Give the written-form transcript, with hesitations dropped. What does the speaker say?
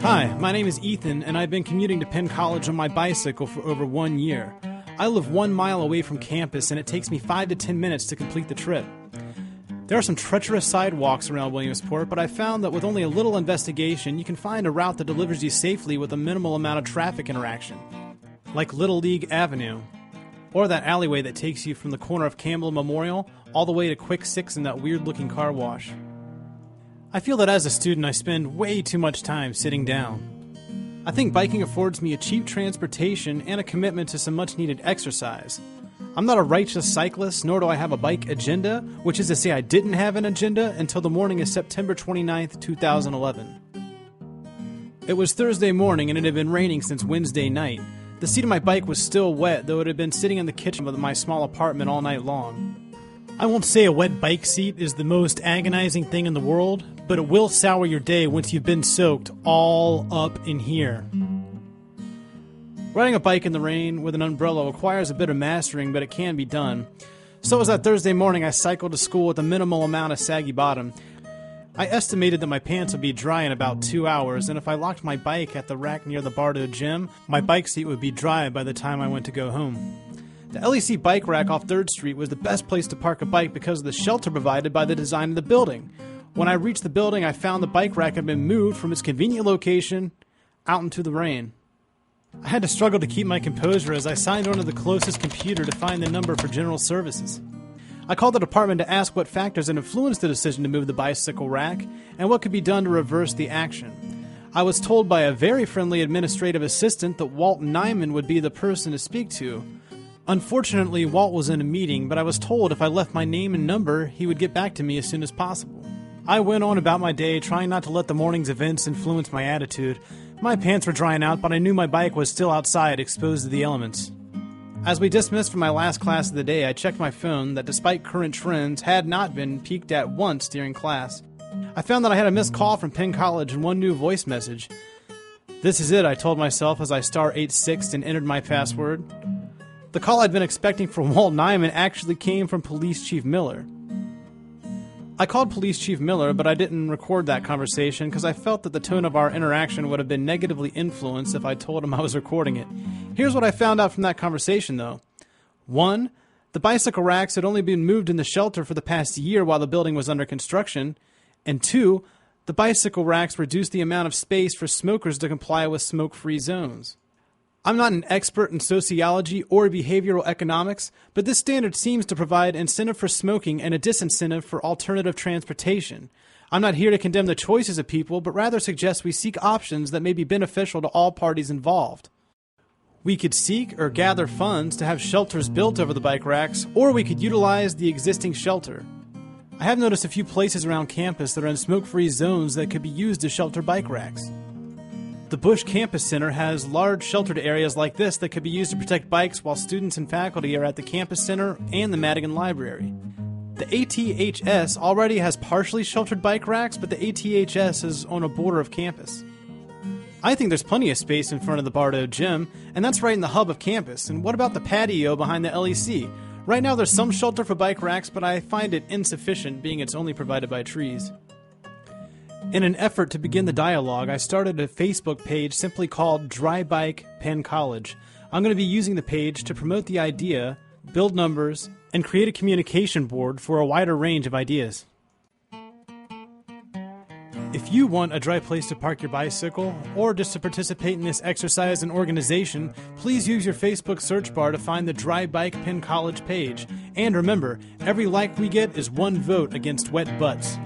Hi, my name is Ethan, and I've been commuting to Penn College on my bicycle for over 1 year. I live 1 mile away from campus, and it takes me 5 to 10 minutes to complete the trip. There are some treacherous sidewalks around Williamsport, but I found that with only a little investigation, you can find a route that delivers you safely with a minimal amount of traffic interaction, like Little League Avenue, or that alleyway that takes you from the corner of Campbell Memorial all the way to Quick Six and that weird-looking car wash. I feel that as a student, I spend way too much time sitting down. I think biking affords me a cheap transportation and a commitment to some much-needed exercise. I'm not a righteous cyclist, nor do I have a bike agenda, which is to say I didn't have an agenda until the morning of September 29th, 2011. It was Thursday morning and it had been raining since Wednesday night. The seat of my bike was still wet, though it had been sitting in the kitchen of my small apartment all night long. I won't say a wet bike seat is the most agonizing thing in the world, but it will sour your day once you've been soaked all up in here. Riding a bike in the rain with an umbrella requires a bit of mastering, but it can be done. So as that Thursday morning, I cycled to school with a minimal amount of saggy bottom. I estimated that my pants would be dry in about 2 hours, and if I locked my bike at the rack near the Bardo gym, my bike seat would be dry by the time I went to go home. The LEC bike rack off 3rd Street was the best place to park a bike because of the shelter provided by the design of the building. When I reached the building, I found the bike rack had been moved from its convenient location out into the rain. I had to struggle to keep my composure as I signed onto the closest computer to find the number for general services. I called the department to ask what factors had influenced the decision to move the bicycle rack and what could be done to reverse the action. I was told by a very friendly administrative assistant that Walt Nyman would be the person to speak to. Unfortunately, Walt was in a meeting, but I was told if I left my name and number, he would get back to me as soon as possible. I went on about my day, trying not to let the morning's events influence my attitude. My pants were drying out, but I knew my bike was still outside, exposed to the elements. As we dismissed from my last class of the day, I checked my phone that despite current trends, had not been peeked at once during class. I found that I had a missed call from Penn College and one new voice message. This is it, I told myself as I *86 and entered my password. The call I'd been expecting from Walt Nyman actually came from Police Chief Miller. I called Police Chief Miller, but I didn't record that conversation because I felt that the tone of our interaction would have been negatively influenced if I told him I was recording it. Here's what I found out from that conversation, though. 1. The bicycle racks had only been moved in the shelter for the past year while the building was under construction. And 2. The bicycle racks reduced the amount of space for smokers to comply with smoke-free zones. I'm not an expert in sociology or behavioral economics, but this standard seems to provide incentive for smoking and a disincentive for alternative transportation. I'm not here to condemn the choices of people, but rather suggest we seek options that may be beneficial to all parties involved. We could seek or gather funds to have shelters built over the bike racks, or we could utilize the existing shelter. I have noticed a few places around campus that are in smoke-free zones that could be used to shelter bike racks. The Bush Campus Center has large sheltered areas like this that could be used to protect bikes while students and faculty are at the campus center and the Madigan Library. The ATHS already has partially sheltered bike racks, but the ATHS is on a border of campus. I think there's plenty of space in front of the Bardo gym, and that's right in the hub of campus. And what about the patio behind the LEC? Right now there's some shelter for bike racks, but I find it insufficient, being it's only provided by trees. In an effort to begin the dialogue, I started a Facebook page simply called Dry Bike Penn College. I'm going to be using the page to promote the idea, build numbers, and create a communication board for a wider range of ideas. If you want a dry place to park your bicycle, or just to participate in this exercise and organization, please use your Facebook search bar to find the Dry Bike Penn College page. And remember, every like we get is one vote against wet butts.